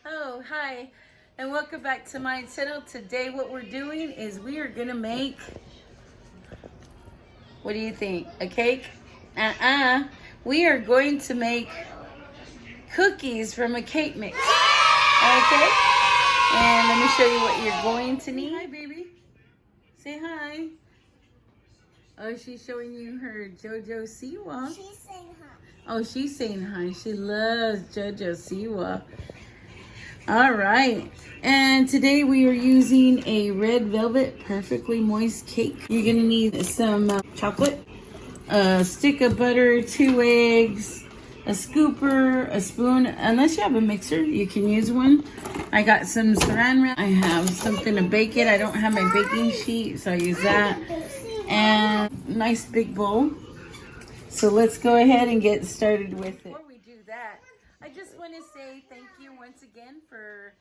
Oh, hi, and welcome back to my channel. Today what we're doing is we are gonna make, what do you think, a cake? We are going to make cookies from a cake mix. Okay, and let me show you what you're going to need. Hi, baby. Say hi. Oh, she's showing you her JoJo Siwa. She's saying hi. Oh, she's saying hi. She loves JoJo Siwa. All right, and today we are using a red velvet perfectly moist cake. You're gonna need some chocolate, a stick of butter, 2 eggs, a scooper, a spoon. Unless you have a mixer, you can use one. I got some saran wrap. I have something to bake it. I don't have my baking sheet, so I use that. And nice big bowl. So let's go ahead and get started with it. Before we do that, I just want to say thank you once again for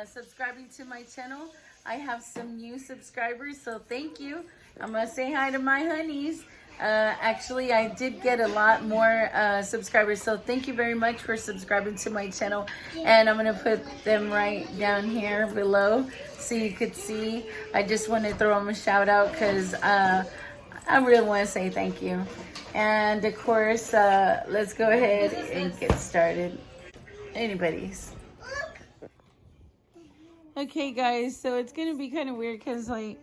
subscribing to my channel. I have some new subscribers, so thank you. I'm going to say hi to my honeys. Actually, I did get a lot more subscribers, so thank you very much for subscribing to my channel. And I'm going to put them right down here below so you could see. I just want to throw them a shout out because I really want to say thank you. And of course, let's go ahead and get started. Anybody's. Okay, guys, so it's gonna be kind of weird because like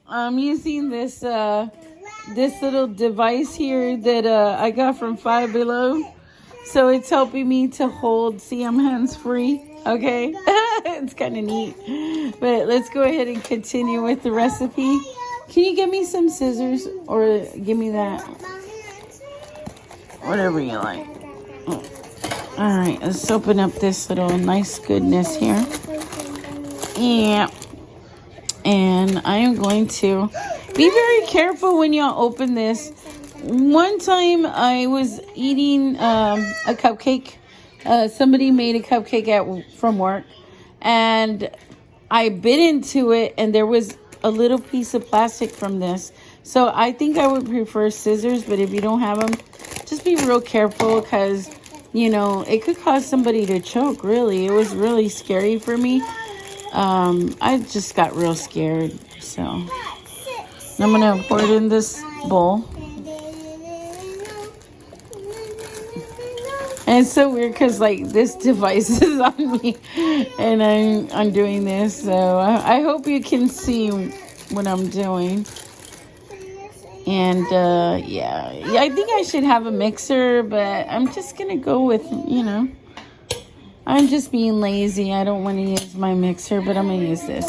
I'm using this this little device here that I got from Five Below, so it's helping me to hold. See, I'm hands free. Okay, it's kind of neat. But let's go ahead and continue with the recipe. Can you give me some scissors or give me that? Whatever you like. Oh. All right, let's open up this little nice goodness here. Yeah. And I am going to be very careful when y'all open this. One time I was eating a cupcake. Somebody made a cupcake from work. And I bit into it and there was a little piece of plastic from this. So I think I would prefer scissors, but if you don't have them, just be real careful because, you know, it could cause somebody to choke, really. It was really scary for me. I just got real scared. So I'm going to pour it in this bowl. And it's so weird because, like, this device is on me and I'm doing this. So I hope you can see what I'm doing. And, yeah, I think I should have a mixer, but I'm just going to go with, you know, I'm just being lazy. I don't want to use my mixer, but I'm going to use this.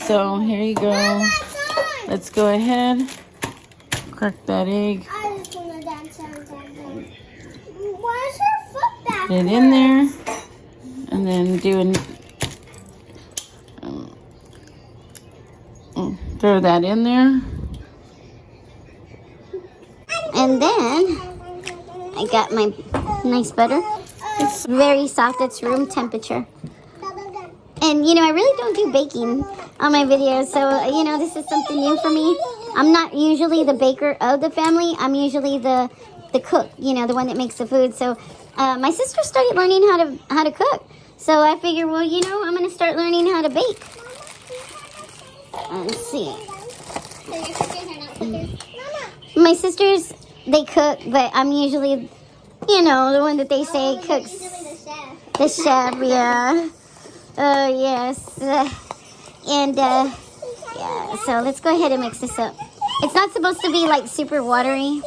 So here you go. Let's go ahead. Crack that egg. Put it in there. And then throw that in there. And then I got my nice butter. It's very soft. It's room temperature. And, you know, I really don't do baking on my videos. So, you know, this is something new for me. I'm not usually the baker of the family. I'm usually the cook, you know, the one that makes the food. So my sister started learning how to cook. So I figured, well, you know, I'm going to start learning how to bake. Let's see. My sisters, they cook, but I'm usually, you know, the one that they say cooks. The chef, yeah. Yes. And, yeah, so let's go ahead and mix this up. It's not supposed to be, like, super watery.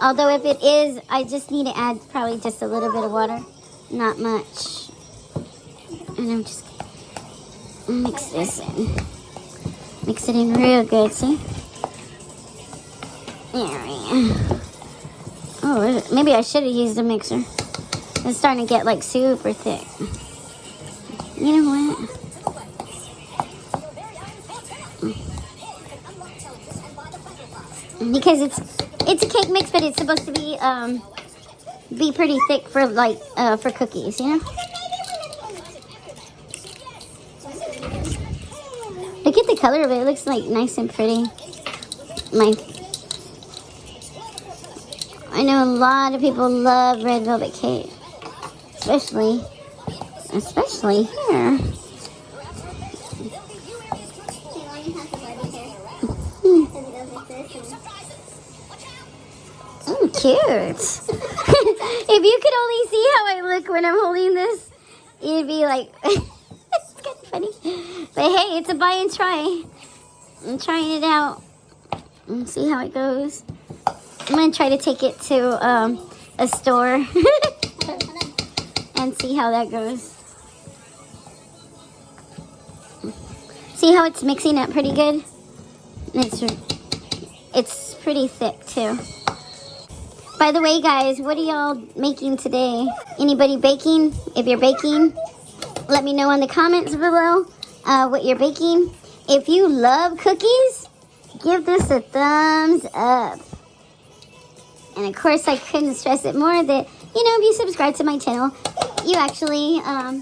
Although if it is, I just need to add probably just a little bit of water. Not much. And I'm just mix this in. Mix it in real good, see? There we go. Oh, maybe I should have used a mixer. It's starting to get like super thick. You know what? Because it's a cake mix, but it's supposed to be pretty thick for like for cookies, you know? Look at the color of it. It looks like nice and pretty. I know a lot of people love red velvet cake, especially Especially here. Cute. If you could only see how I look when I'm holding this, you'd be like, it's kind of funny. But hey, it's a buy and try. I'm trying it out and see how it goes. I'm going to try to take it to a store and see how that goes. See how it's mixing up pretty good? It's pretty thick too. By the way, guys, what are y'all making today? Anybody baking? If you're baking, let me know in the comments below what you're baking. If you love cookies, give this a thumbs up. And of course, I couldn't stress it more that, you know, if you subscribe to my channel, you actually, I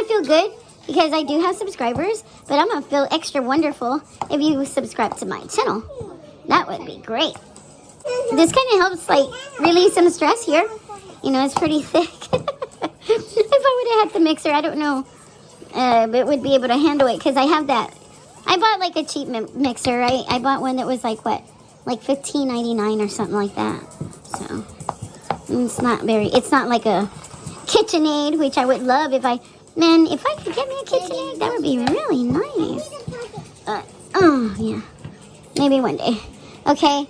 feel good because I do have subscribers, but I'm going to feel extra wonderful if you subscribe to my channel. That would be great. This kind of helps, like, release some stress here. You know, it's pretty thick. If I would have had the mixer, I don't know it would be able to handle it because I have that. I bought, like, a cheap mixer, right? I bought one that was, like, what? Like $15.99 or something like that. So, it's not like a KitchenAid, which I would love if I could get me a KitchenAid, that would be really nice. Oh, yeah. Maybe one day. Okay,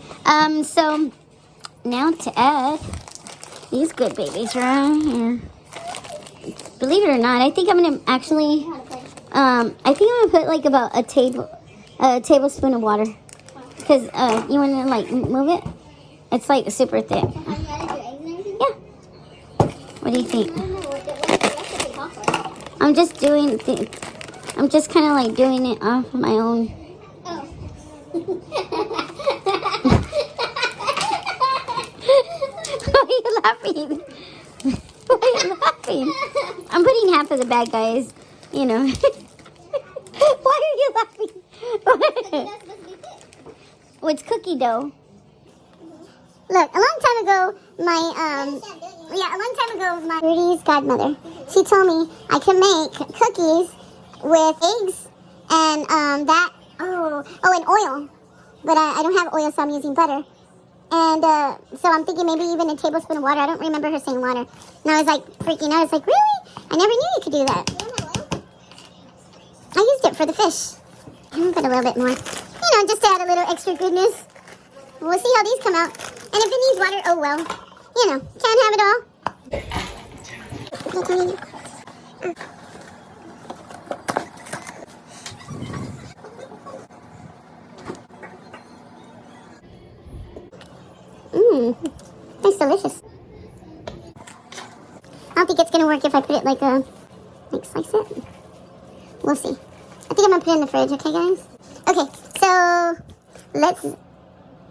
so now to add these good babies right here. Believe it or not, I think I'm gonna actually, put like about a tablespoon of water. Because, you wanna like move it? It's like super thick. Yeah. What do you think? I'm just kind of like doing it off my own. Why are you laughing? Why are you laughing? I'm putting half of the bag, guys. You know. Why are you laughing? Well, it's cookie dough. Look, a long time ago, my Rudy's godmother, she told me I could make cookies with eggs and and oil. But I don't have oil, so I'm using butter. And so I'm thinking maybe even a tablespoon of water. I don't remember her saying water. And I was like freaking out. I was like, really? I never knew you could do that. I used it for the fish. I'm going to put a little bit more. You know, just to add a little extra goodness. We'll see how these come out. And if it needs water, oh well. You know, can't have it all. It's delicious. I don't think it's gonna work if I put it like slice it. We'll see. I think I'm gonna put it in the fridge, okay guys? Okay, so let's move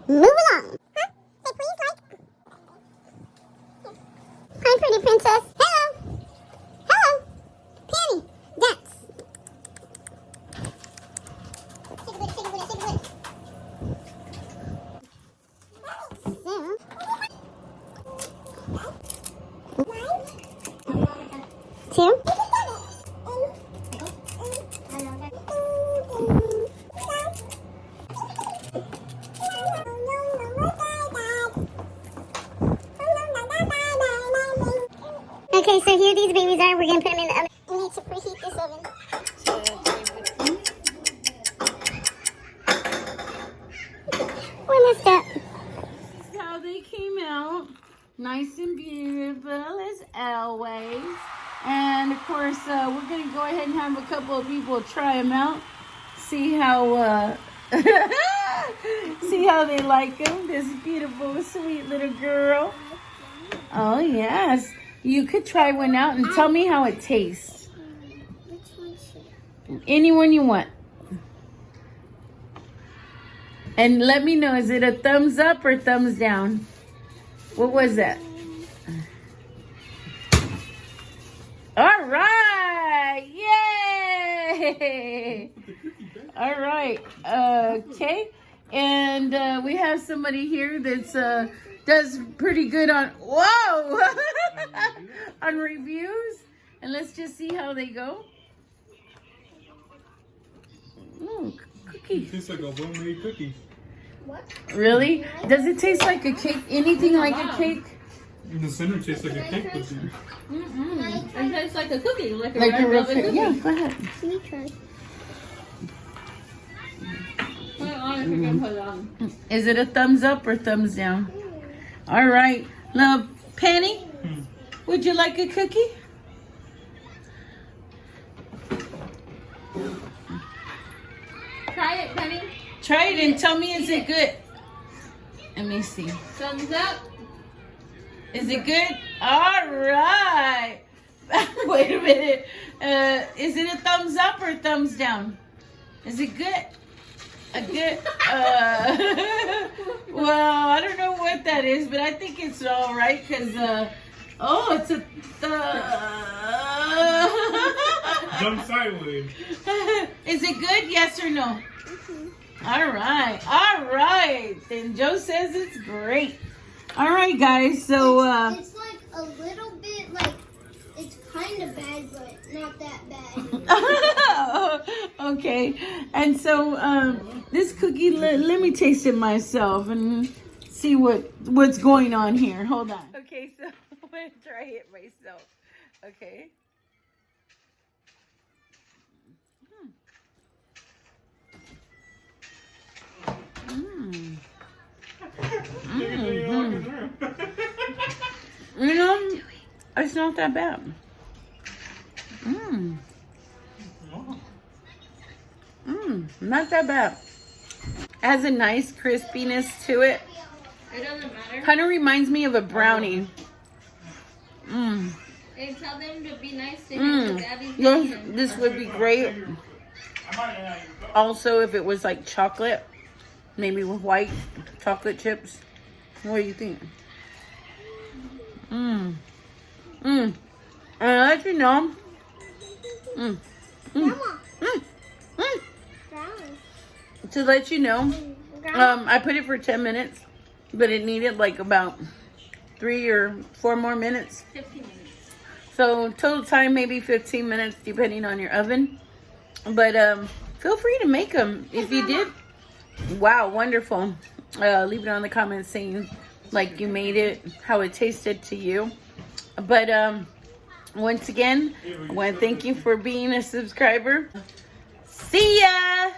along. Huh? Say please, like. Hi, pretty princess. Hello. Hello. Penny, dance. Two. Okay, so here these babies are. We're going to put them in the oven. We need to preheat this oven. We're messed up. This is how they came out. Nice and beautiful as always. And of course, we're going to go ahead and have a couple of people try them out. See how see how they like them. This beautiful, sweet little girl. Oh, yes. You could try one out and tell me how it tastes. Anyone you want. And let me know, is it a thumbs up or thumbs down? What was that? All right. Yay. All right. Okay. And we have somebody here that's does pretty good on, whoa, on reviews. And let's just see how they go. Ooh, cookie. It tastes like a well-made cookie. What? Really? Does it taste like a cake? Anything like a cake? In the center tastes like a cake cookie. It tastes like a cookie, like a Like red velvet cookie. Yeah, go ahead. Let me try. Put it on if you can put it on. Is it a thumbs up or thumbs down? All right. Now, Penny, would you like a cookie? Try it, Penny. Try it and tell me, is it good? Let me see. Thumbs up. Is it good? All right. Wait a minute. Is it a thumbs up or thumbs down? Is it good? A good? Well, I don't know what that is, but I think it's all right because, oh, it's a Jump sideways. Is it good? Yes or no? All right. All right. Then Joe says it's great. All right, guys. So, It's like a little bit like, it's kind of bad, but not that bad. okay. And so, this cookie, let me taste it myself and see what's going on here. Hold on. Okay, so I'm going to try it myself. Okay. You know, it's not that bad. Not that bad. Has a nice crispiness to it. It doesn't matter. Kind of reminds me of a brownie. And tell them to be nice to him. Yes, this would be great. Also, if it was like chocolate, maybe with white chocolate chips. What do you think? And I'll let you know. To let you know, I put it for 10 minutes, but it needed like about 3 or 4 more minutes. 15 minutes. So total time maybe 15 minutes depending on your oven. But feel free to make them if you did. Wow, wonderful. Leave it on the comments saying like you made it, how it tasted to you. But once again, I want to thank you for being a subscriber. See ya!